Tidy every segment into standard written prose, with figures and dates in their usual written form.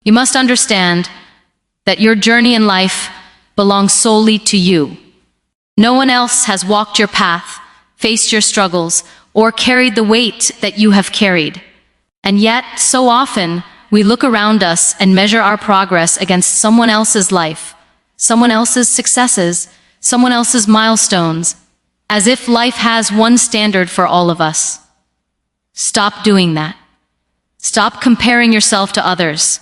You must understand that your journey in life belongs solely to you. No one else has walked your path, faced your struggles, or carried the weight that you have carried. And yet, so often, we look around us and measure our progress against someone else's life, someone else's successes, someone else's milestones, as if life has one standard for all of us. Stop doing that. Stop comparing yourself to others,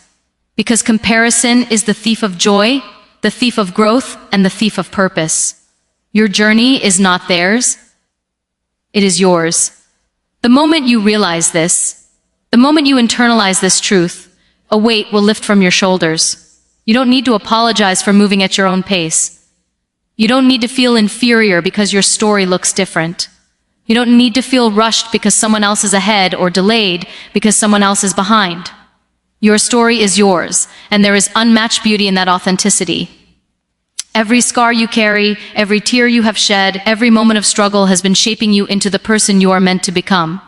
because comparison is the thief of joy, the thief of growth, and the thief of purpose. Your journey is not theirs. It is yours. The moment you realize this, the moment you internalize this truth, a weight will lift from your shoulders. You don't need to apologize for moving at your own pace. You don't need to feel inferior because your story looks different. You don't need to feel rushed because someone else is ahead or delayed because someone else is behind. Your story is yours, and there is unmatched beauty in that authenticity. Every scar you carry, every tear you have shed, every moment of struggle has been shaping you into the person you are meant to become.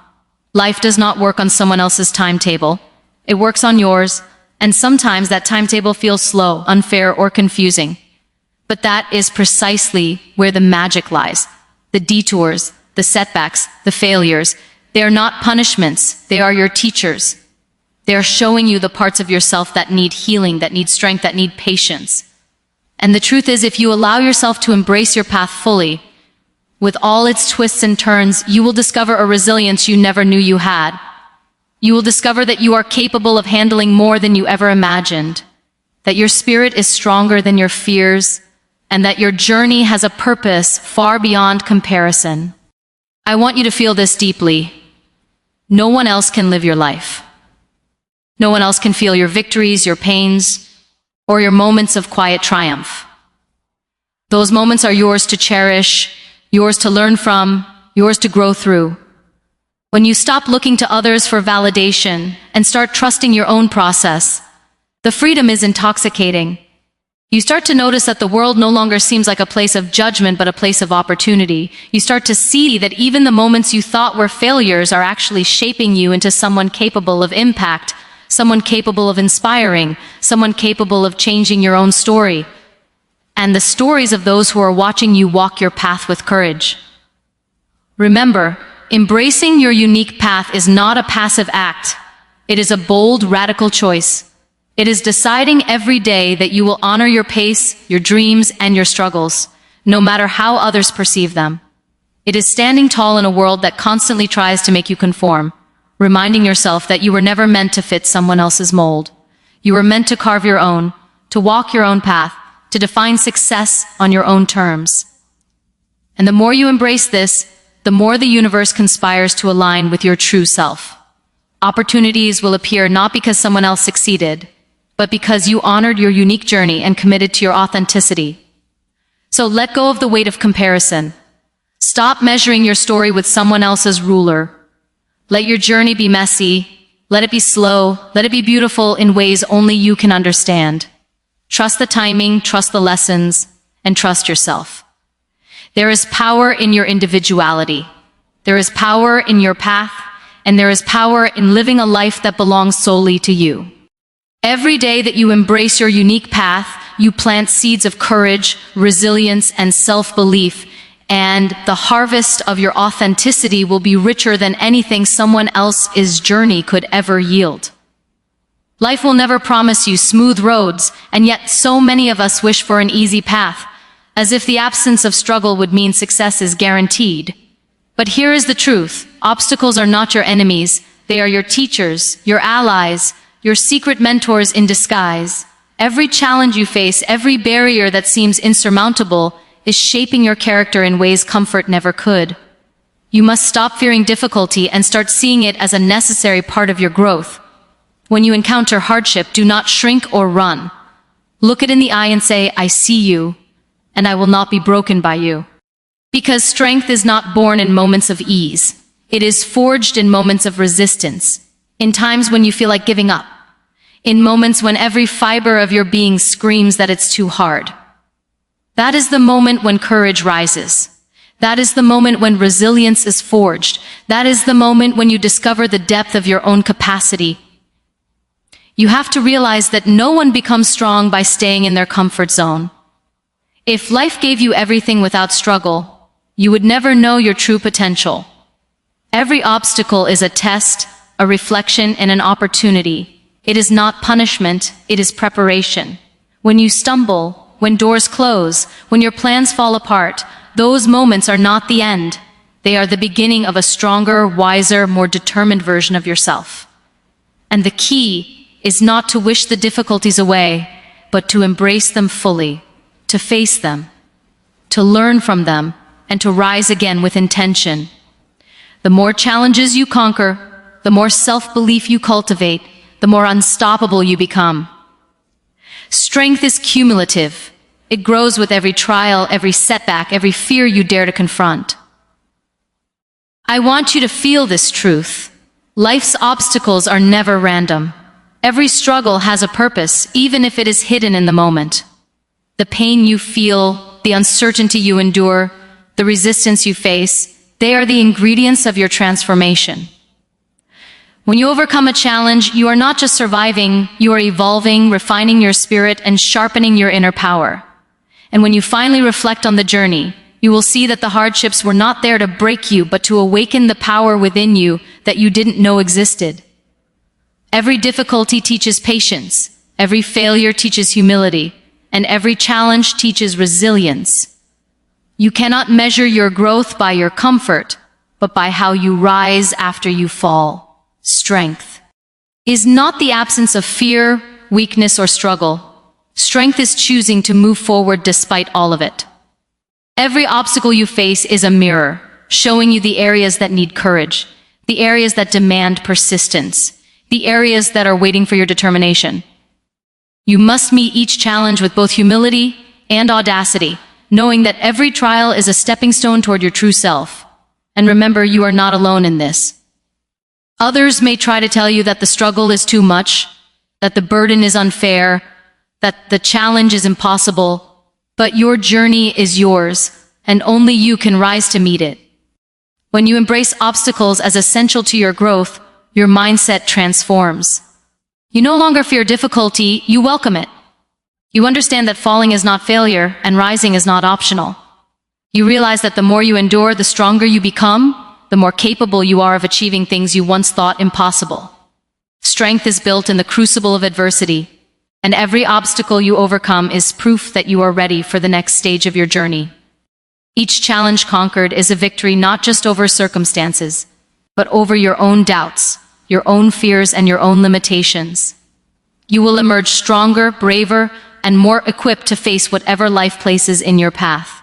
Life does not work on someone else's timetable. It works on yours, and sometimes that timetable feels slow, unfair, or confusing. But that is precisely where the magic lies. The detours, the setbacks, the failures, they are not punishments, they are your teachers. They are showing you the parts of yourself that need healing, that need strength, that need patience. And the truth is, if you allow yourself to embrace your path fully, with all its twists and turns, you will discover a resilience you never knew you had. You will discover that you are capable of handling more than you ever imagined, that your spirit is stronger than your fears, and that your journey has a purpose far beyond comparison. I want you to feel this deeply. No one else can live your life. No one else can feel your victories, your pains, or your moments of quiet triumph. Those moments are yours to cherish, yours to learn from, yours to grow through. When you stop looking to others for validation and start trusting your own process, the freedom is intoxicating. You start to notice that the world no longer seems like a place of judgment but a place of opportunity. You start to see that even the moments you thought were failures are actually shaping you into someone capable of impact, someone capable of inspiring, someone capable of changing your own story. And the stories of those who are watching you walk your path with courage. Remember, embracing your unique path is not a passive act. It is a bold, radical choice. It is deciding every day that you will honor your pace, your dreams, and your struggles, no matter how others perceive them. It is standing tall in a world that constantly tries to make you conform, reminding yourself that you were never meant to fit someone else's mold. You were meant to carve your own, to walk your own path, to define success on your own terms. And the more you embrace this, the more the universe conspires to align with your true self. Opportunities will appear not because someone else succeeded, but because you honored your unique journey and committed to your authenticity. So let go of the weight of comparison. Stop measuring your story with someone else's ruler. Let your journey be messy. Let it be slow. Let it be beautiful in ways only you can understand. Trust the timing, trust the lessons, and trust yourself. There is power in your individuality. There is power in your path, and there is power in living a life that belongs solely to you. Every day that you embrace your unique path, you plant seeds of courage, resilience, and self-belief, and the harvest of your authenticity will be richer than anything someone else's journey could ever yield. Life will never promise you smooth roads, and yet so many of us wish for an easy path, as if the absence of struggle would mean success is guaranteed. But here is the truth. Obstacles are not your enemies. They are your teachers, your allies, your secret mentors in disguise. Every challenge you face, every barrier that seems insurmountable, is shaping your character in ways comfort never could. You must stop fearing difficulty and start seeing it as a necessary part of your growth. When you encounter hardship, do not shrink or run. Look it in the eye and say, I see you, and I will not be broken by you. Because strength is not born in moments of ease. It is forged in moments of resistance, in times when you feel like giving up, in moments when every fiber of your being screams that it's too hard. That is the moment when courage rises. That is the moment when resilience is forged. That is the moment when you discover the depth of your own capacity. You have to realize that no one becomes strong by staying in their comfort zone. If life gave you everything without struggle, you would never know your true potential. Every obstacle is a test, a reflection, and an opportunity. It is not punishment, it is preparation. When you stumble, when doors close, when your plans fall apart, those moments are not the end. They are the beginning of a stronger, wiser, more determined version of yourself. And the key is not to wish the difficulties away, but to embrace them fully, to face them, to learn from them, and to rise again with intention. The more challenges you conquer, the more self-belief you cultivate, the more unstoppable you become. Strength is cumulative. It grows with every trial, every setback, every fear you dare to confront. I want you to feel this truth. Life's obstacles are never random. Every struggle has a purpose, even if it is hidden in the moment. The pain you feel, the uncertainty you endure, the resistance you face, they are the ingredients of your transformation. When you overcome a challenge, you are not just surviving, you are evolving, refining your spirit, and sharpening your inner power. And when you finally reflect on the journey, you will see that the hardships were not there to break you, but to awaken the power within you that you didn't know existed. Every difficulty teaches patience, every failure teaches humility, and every challenge teaches resilience. You cannot measure your growth by your comfort, but by how you rise after you fall. Strength is not the absence of fear, weakness, or struggle. Strength is choosing to move forward despite all of it. Every obstacle you face is a mirror, showing you the areas that need courage, the areas that demand persistence, the areas that are waiting for your determination. You must meet each challenge with both humility and audacity, knowing that every trial is a stepping stone toward your true self. And remember, you are not alone in this. Others may try to tell you that the struggle is too much, that the burden is unfair, that the challenge is impossible, but your journey is yours, and only you can rise to meet it. When you embrace obstacles as essential to your growth, your mindset transforms. You no longer fear difficulty, you welcome it. You understand that falling is not failure, and rising is not optional. You realize that the more you endure, the stronger you become, the more capable you are of achieving things you once thought impossible. Strength is built in the crucible of adversity, and every obstacle you overcome is proof that you are ready for the next stage of your journey. Each challenge conquered is a victory not just over circumstances, but over your own doubts, your own fears, and your own limitations. You will emerge stronger, braver, and more equipped to face whatever life places in your path.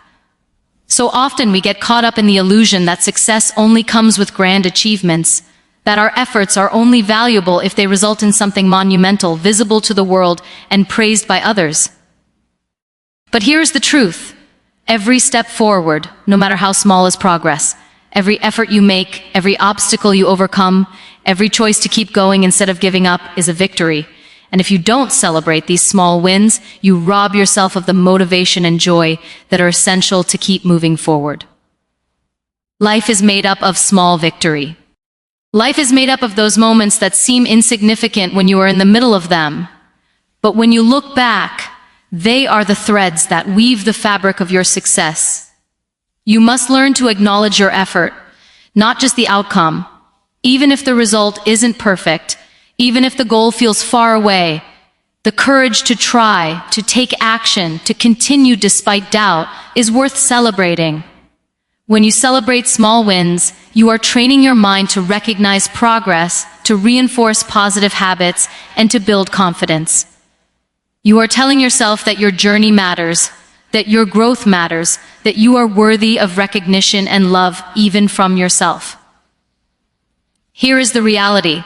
So often we get caught up in the illusion that success only comes with grand achievements, that our efforts are only valuable if they result in something monumental, visible to the world, and praised by others. But here is the truth. Every step forward, no matter how small, is progress. Every effort you make, every obstacle you overcome, every choice to keep going instead of giving up is a victory. And if you don't celebrate these small wins, you rob yourself of the motivation and joy that are essential to keep moving forward. Life is made up of small victory. Life is made up of those moments that seem insignificant when you are in the middle of them. But when you look back, they are the threads that weave the fabric of your success. You must learn to acknowledge your effort, not just the outcome. Even if the result isn't perfect, even if the goal feels far away, the courage to try, to take action, to continue despite doubt is worth celebrating. When you celebrate small wins, you are training your mind to recognize progress, to reinforce positive habits, and to build confidence. You are telling yourself that your journey matters, that your growth matters, that you are worthy of recognition and love even from yourself. Here is the reality.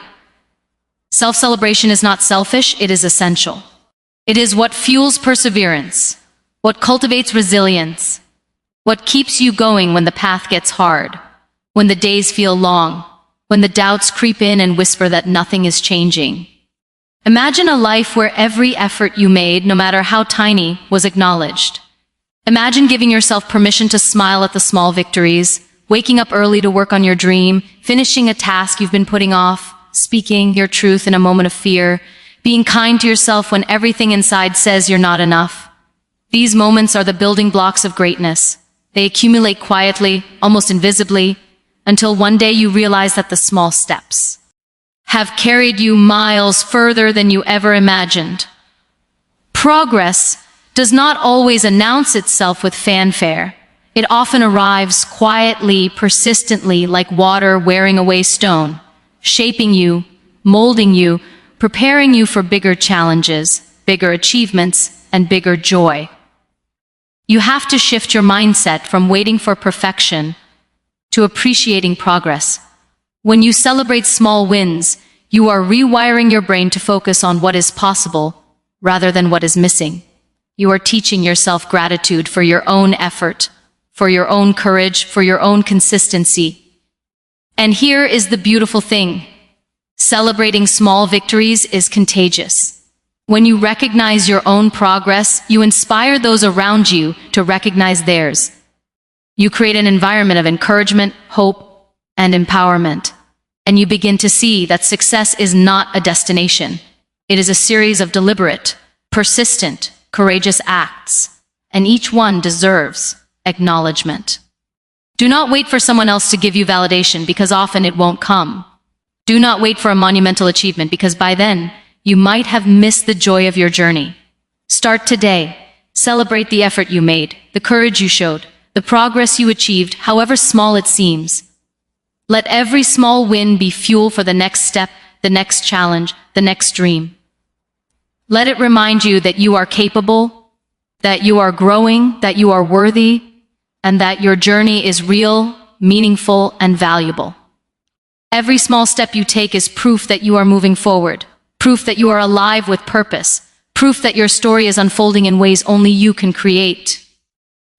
Self-celebration is not selfish, it is essential. It is what fuels perseverance, what cultivates resilience, what keeps you going when the path gets hard, when the days feel long, when the doubts creep in and whisper that nothing is changing. Imagine a life where every effort you made, no matter how tiny, was acknowledged. Imagine giving yourself permission to smile at the small victories, waking up early to work on your dream, finishing a task you've been putting off, speaking your truth in a moment of fear, being kind to yourself when everything inside says you're not enough. These moments are the building blocks of greatness. They accumulate quietly, almost invisibly, until one day you realize that the small steps have carried you miles further than you ever imagined. Progress does not always announce itself with fanfare. It often arrives quietly, persistently, like water wearing away stone, shaping you, molding you, preparing you for bigger challenges, bigger achievements, and bigger joy. You have to shift your mindset from waiting for perfection to appreciating progress. When you celebrate small wins, you are rewiring your brain to focus on what is possible rather than what is missing. You are teaching yourself gratitude for your own effort, for your own courage, for your own consistency. And here is the beautiful thing. Celebrating small victories is contagious. When you recognize your own progress, you inspire those around you to recognize theirs. You create an environment of encouragement, hope, and empowerment. And you begin to see that success is not a destination. It is a series of deliberate, persistent, courageous acts, and each one deserves acknowledgement. Do not wait for someone else to give you validation, because often it won't come. Do not wait for a monumental achievement, because by then, you might have missed the joy of your journey. Start today. Celebrate the effort you made, the courage you showed, the progress you achieved, however small it seems. Let every small win be fuel for the next step, the next challenge, the next dream. Let it remind you that you are capable, that you are growing, that you are worthy, and that your journey is real, meaningful, and valuable. Every small step you take is proof that you are moving forward, proof that you are alive with purpose, proof that your story is unfolding in ways only you can create.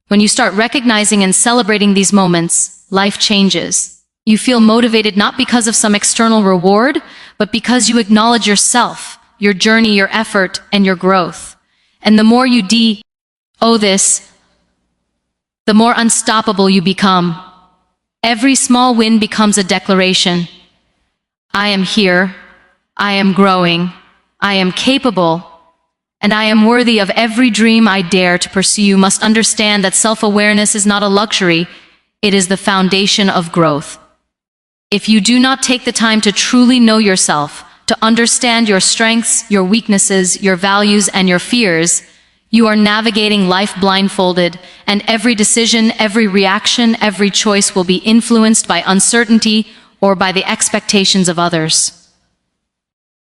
When you start recognizing and celebrating these moments, life changes. You feel motivated not because of some external reward, but because you acknowledge yourself, your journey, your effort, and your growth. And the more you this, the more unstoppable you become. Every small win becomes a declaration. I am here, I am growing, I am capable, and I am worthy of every dream I dare to pursue. You must understand that self-awareness is not a luxury, it is the foundation of growth. If you do not take the time to truly know yourself, to understand your strengths, your weaknesses, your values, and your fears, you are navigating life blindfolded, and every decision, every reaction, every choice will be influenced by uncertainty or by the expectations of others.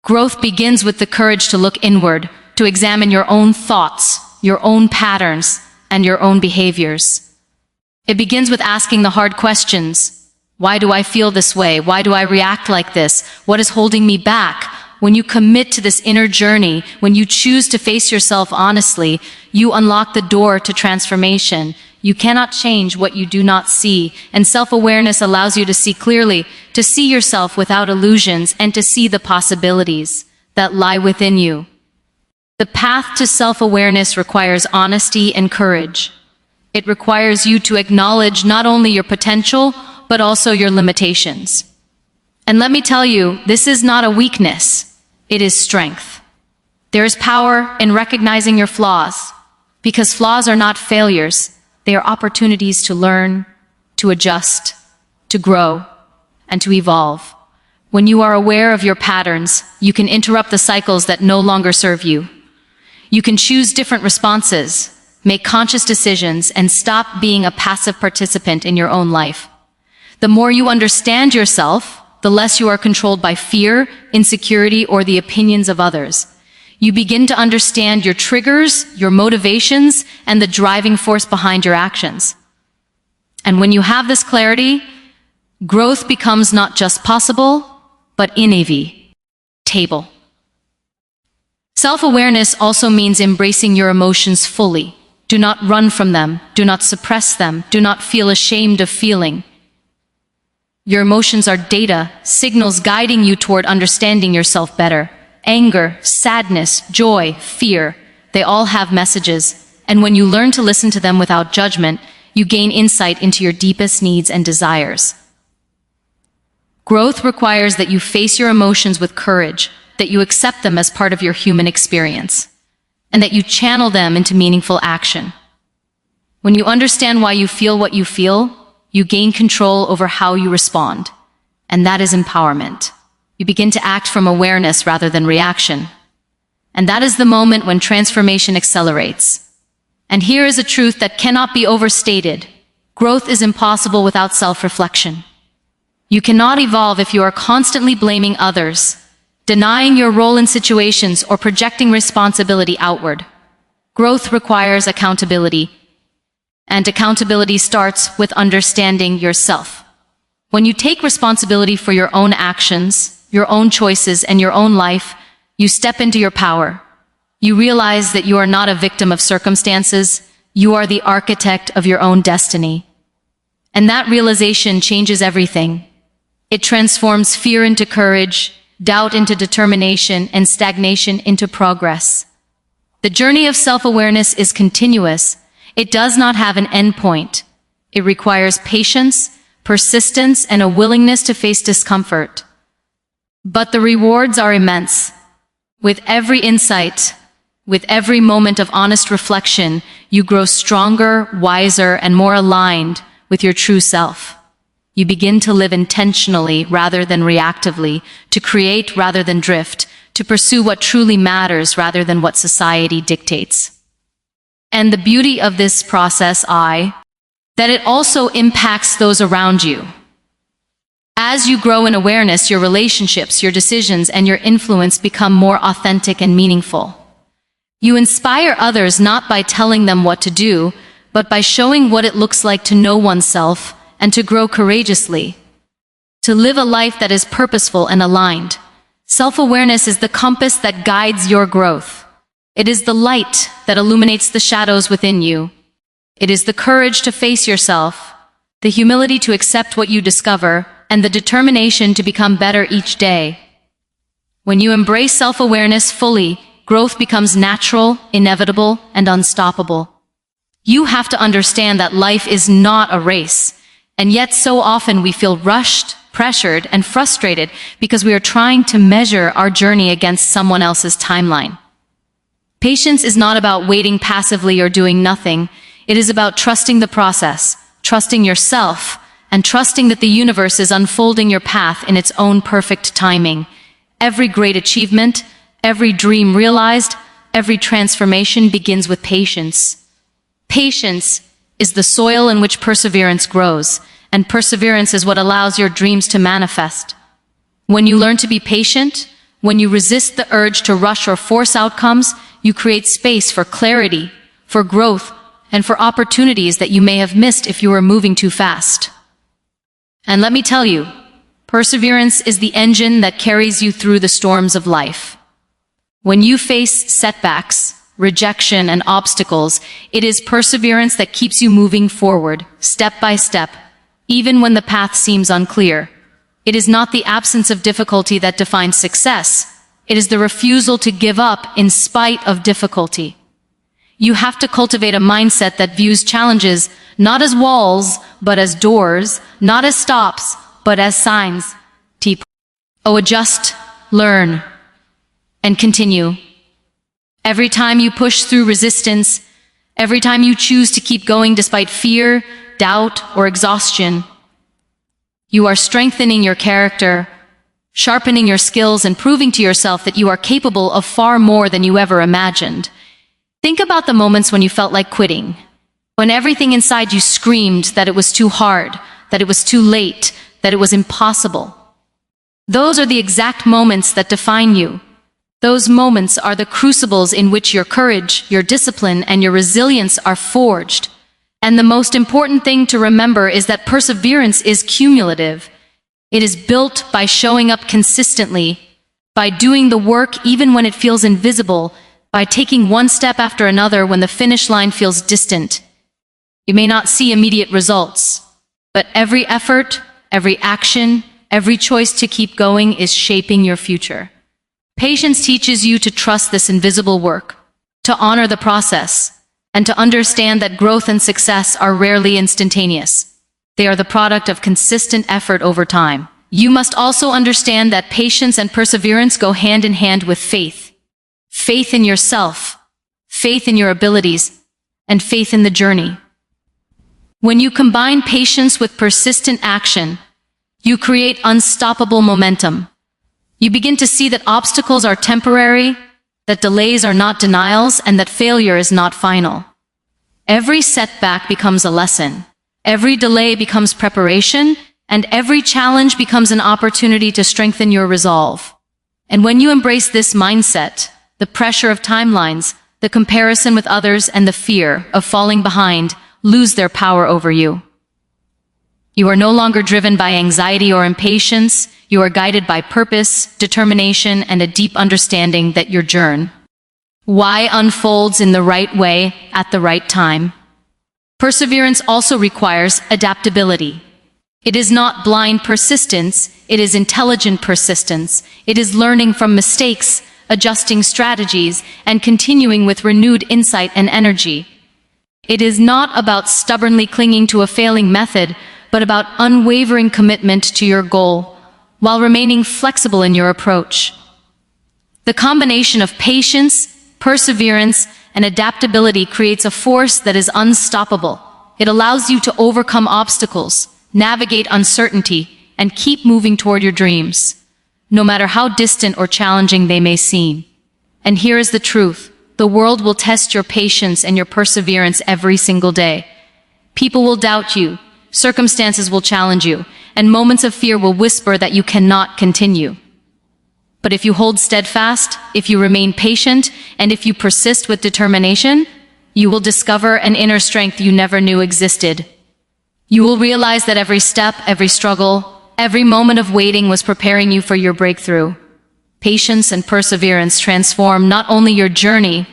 Growth begins with the courage to look inward, to examine your own thoughts, your own patterns, and your own behaviors. It begins with asking the hard questions. Why do I feel this way? Why do I react like this? What is holding me back? When you commit to this inner journey, when you choose to face yourself honestly, you unlock the door to transformation. You cannot change what you do not see, and self-awareness allows you to see clearly, to see yourself without illusions, and to see the possibilities that lie within you. The path to self-awareness requires honesty and courage. It requires you to acknowledge not only your potential, but also your limitations. And let me tell you, this is not a weakness, it is strength. There is power in recognizing your flaws, because flaws are not failures, they are opportunities to learn, to adjust, to grow, and to evolve. When you are aware of your patterns, you can interrupt the cycles that no longer serve you. You can choose different responses, make conscious decisions, and stop being a passive participant in your own life. The more you understand yourself, the less you are controlled by fear, insecurity, or the opinions of others. You begin to understand your triggers, your motivations, and the driving force behind your actions. And when you have this clarity, growth becomes not just possible, but inevitable. Self-awareness also means embracing your emotions fully. Do not run from them. Do not suppress them. Do not feel ashamed of feeling. Your emotions are data, signals guiding you toward understanding yourself better. Anger, sadness, joy, fear, they all have messages. And when you learn to listen to them without judgment, you gain insight into your deepest needs and desires. Growth requires that you face your emotions with courage, that you accept them as part of your human experience, and that you channel them into meaningful action. When you understand why you feel what you feel, you gain control over how you respond. And that is empowerment. You begin to act from awareness rather than reaction. And that is the moment when transformation accelerates. And here is a truth that cannot be overstated. Growth is impossible without self-reflection. You cannot evolve if you are constantly blaming others, denying your role in situations, or projecting responsibility outward. Growth requires accountability, and accountability starts with understanding yourself. When you take responsibility for your own actions, your own choices, and your own life, you step into your power. You realize that you are not a victim of circumstances, you are the architect of your own destiny. And that realization changes everything. It transforms fear into courage, doubt into determination, and stagnation into progress. The journey of self-awareness is continuous. It does not have an end point. It requires patience, persistence, and a willingness to face discomfort. But the rewards are immense. With every insight, with every moment of honest reflection, you grow stronger, wiser, and more aligned with your true self. You begin to live intentionally rather than reactively, to create rather than drift, to pursue what truly matters rather than what society dictates. And the beauty of this process that it also impacts those around you. As you grow in awareness, your relationships, your decisions, and your influence become more authentic and meaningful. You inspire others not by telling them what to do, but by showing what it looks like to know oneself and to grow courageously, to live a life that is purposeful and aligned. Self-awareness is the compass that guides your growth. It is the light that illuminates the shadows within you. It is the courage to face yourself, the humility to accept what you discover, and the determination to become better each day. When you embrace self-awareness fully, growth becomes natural, inevitable, and unstoppable. You have to understand that life is not a race. And yet so often we feel rushed, pressured, and frustrated because we are trying to measure our journey against someone else's timeline. Patience is not about waiting passively or doing nothing. It is about trusting the process, trusting yourself, and trusting that the universe is unfolding your path in its own perfect timing. Every great achievement, every dream realized, every transformation begins with patience. Patience is the soil in which perseverance grows, and perseverance is what allows your dreams to manifest. When you learn to be patient, when you resist the urge to rush or force outcomes, you create space for clarity, for growth, and for opportunities that you may have missed if you were moving too fast. And let me tell you, perseverance is the engine that carries you through the storms of life. When you face setbacks, rejection, and obstacles, it is perseverance that keeps you moving forward, step by step, even when the path seems unclear. It is not the absence of difficulty that defines success. It is the refusal to give up in spite of difficulty. You have to cultivate a mindset that views challenges not as walls, but as doors, not as stops, but as signs. Adjust, learn, and continue. Every time you push through resistance, every time you choose to keep going despite fear, doubt, or exhaustion, you are strengthening your character, sharpening your skills, and proving to yourself that you are capable of far more than you ever imagined. Think about the moments when you felt like quitting, when everything inside you screamed that it was too hard, that it was too late, that it was impossible. Those are the exact moments that define you. Those moments are the crucibles in which your courage, your discipline, and your resilience are forged. And the most important thing to remember is that perseverance is cumulative. It is built by showing up consistently, by doing the work even when it feels invisible, by taking one step after another when the finish line feels distant. You may not see immediate results, but every effort, every action, every choice to keep going is shaping your future. Patience teaches you to trust this invisible work, to honor the process, and to understand that growth and success are rarely instantaneous. They are the product of consistent effort over time. you must also understand that patience and perseverance go hand in hand with faith. Faith in yourself, faith in your abilities, and faith in the journey. When you combine patience with persistent action, you create unstoppable momentum. You begin to see that obstacles are temporary, that delays are not denials, and that failure is not final. Every setback becomes a lesson. Every delay becomes preparation, and every challenge becomes an opportunity to strengthen your resolve. And when you embrace this mindset, the pressure of timelines, the comparison with others, and the fear of falling behind lose their power over you. You are no longer driven by anxiety or impatience. You are guided by purpose, determination, and a deep understanding that your journey unfolds in the right way at the right time. Perseverance also requires adaptability. It is not blind persistence, it is intelligent persistence. It is learning from mistakes, adjusting strategies, and continuing with renewed insight and energy. It is not about stubbornly clinging to a failing method, but about unwavering commitment to your goal, while remaining flexible in your approach. The combination of patience, perseverance, and adaptability creates a force that is unstoppable. It allows you to overcome obstacles, navigate uncertainty, and keep moving toward your dreams, no matter how distant or challenging they may seem. And here is the truth. The world will test your patience and your perseverance every single day. People will doubt you, circumstances will challenge you, and moments of fear will whisper that you cannot continue. But if you hold steadfast, if you remain patient, and if you persist with determination, you will discover an inner strength you never knew existed. You will realize that every step, every struggle, every moment of waiting was preparing you for your breakthrough. Patience and perseverance transform not only your journey,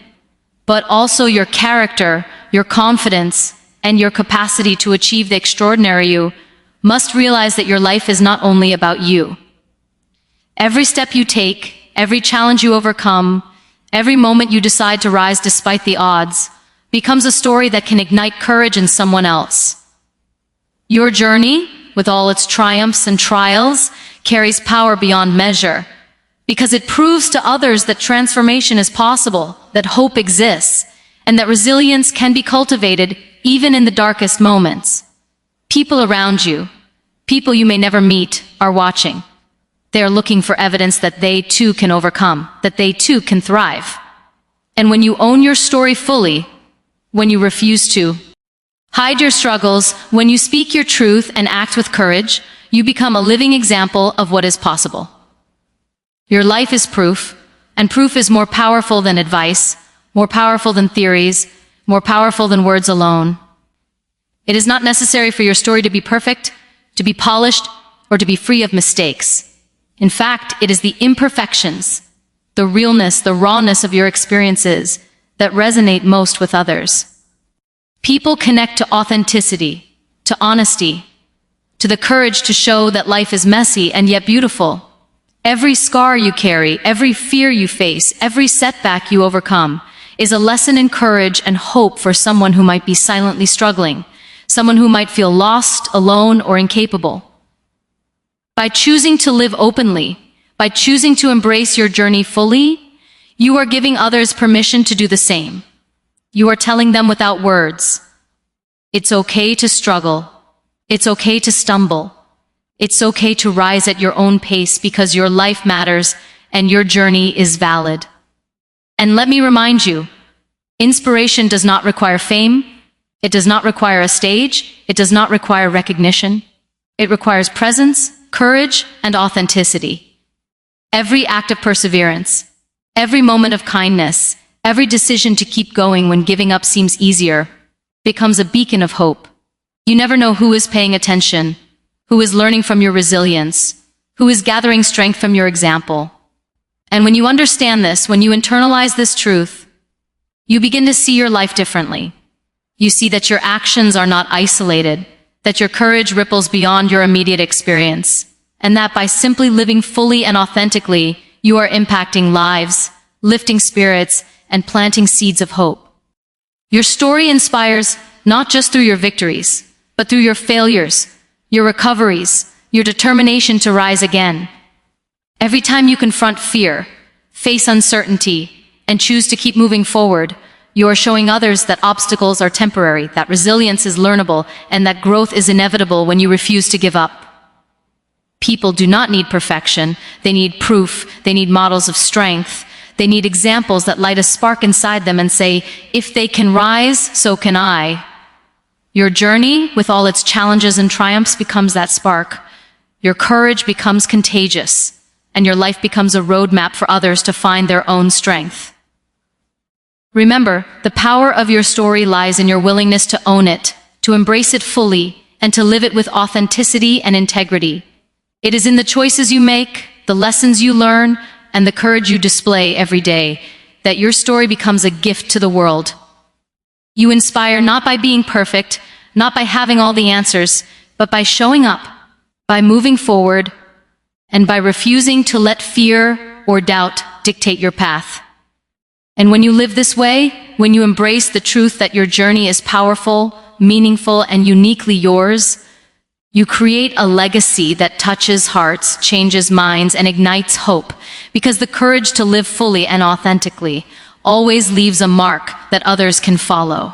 but also your character, your confidence, and your capacity to achieve the extraordinary. You must realize that your life is not only about you. Every step you take, every challenge you overcome, every moment you decide to rise despite the odds, becomes a story that can ignite courage in someone else. Your journey, with all its triumphs and trials, carries power beyond measure, because it proves to others that transformation is possible, that hope exists, and that resilience can be cultivated even in the darkest moments. People around you, people you may never meet, are watching. They are looking for evidence that they too can overcome, that they too can thrive. And when you own your story fully, when you refuse to hide your struggles, when you speak your truth and act with courage, you become a living example of what is possible. Your life is proof, and proof is more powerful than advice, more powerful than theories, more powerful than words alone. It is not necessary for your story to be perfect, to be polished, or to be free of mistakes. In fact, it is the imperfections, the realness, the rawness of your experiences that resonate most with others. People connect to authenticity, to honesty, to the courage to show that life is messy and yet beautiful. Every scar you carry, every fear you face, every setback you overcome is a lesson in courage and hope for someone who might be silently struggling, someone who might feel lost, alone, or incapable. By choosing to live openly, by choosing to embrace your journey fully, you are giving others permission to do the same. You are telling them without words, it's okay to struggle. It's okay to stumble. It's okay to rise at your own pace because your life matters and your journey is valid. And let me remind you, inspiration does not require fame. It does not require a stage. It does not require recognition. It requires presence, courage, and authenticity. Every act of perseverance, every moment of kindness, every decision to keep going when giving up seems easier, becomes a beacon of hope. You never know who is paying attention, who is learning from your resilience, who is gathering strength from your example. And when you understand this, when you internalize this truth, you begin to see your life differently. You see that your actions are not isolated, that your courage ripples beyond your immediate experience, and that by simply living fully and authentically, you are impacting lives, lifting spirits, and planting seeds of hope. Your story inspires not just through your victories, but through your failures, your recoveries, your determination to rise again. Every time you confront fear, face uncertainty, and choose to keep moving forward, you are showing others that obstacles are temporary, that resilience is learnable, and that growth is inevitable when you refuse to give up. People do not need perfection. They need proof. They need models of strength. They need examples that light a spark inside them and say, if they can rise, so can I. Your journey, with all its challenges and triumphs, becomes that spark. Your courage becomes contagious, and your life becomes a roadmap for others to find their own strength. Remember, the power of your story lies in your willingness to own it, to embrace it fully, and to live it with authenticity and integrity. It is in the choices you make, the lessons you learn, and the courage you display every day that your story becomes a gift to the world. You inspire not by being perfect, not by having all the answers, but by showing up, by moving forward, and by refusing to let fear or doubt dictate your path. And when you live this way, when you embrace the truth that your journey is powerful, meaningful, and uniquely yours, you create a legacy that touches hearts, changes minds, and ignites hope, because the courage to live fully and authentically always leaves a mark that others can follow.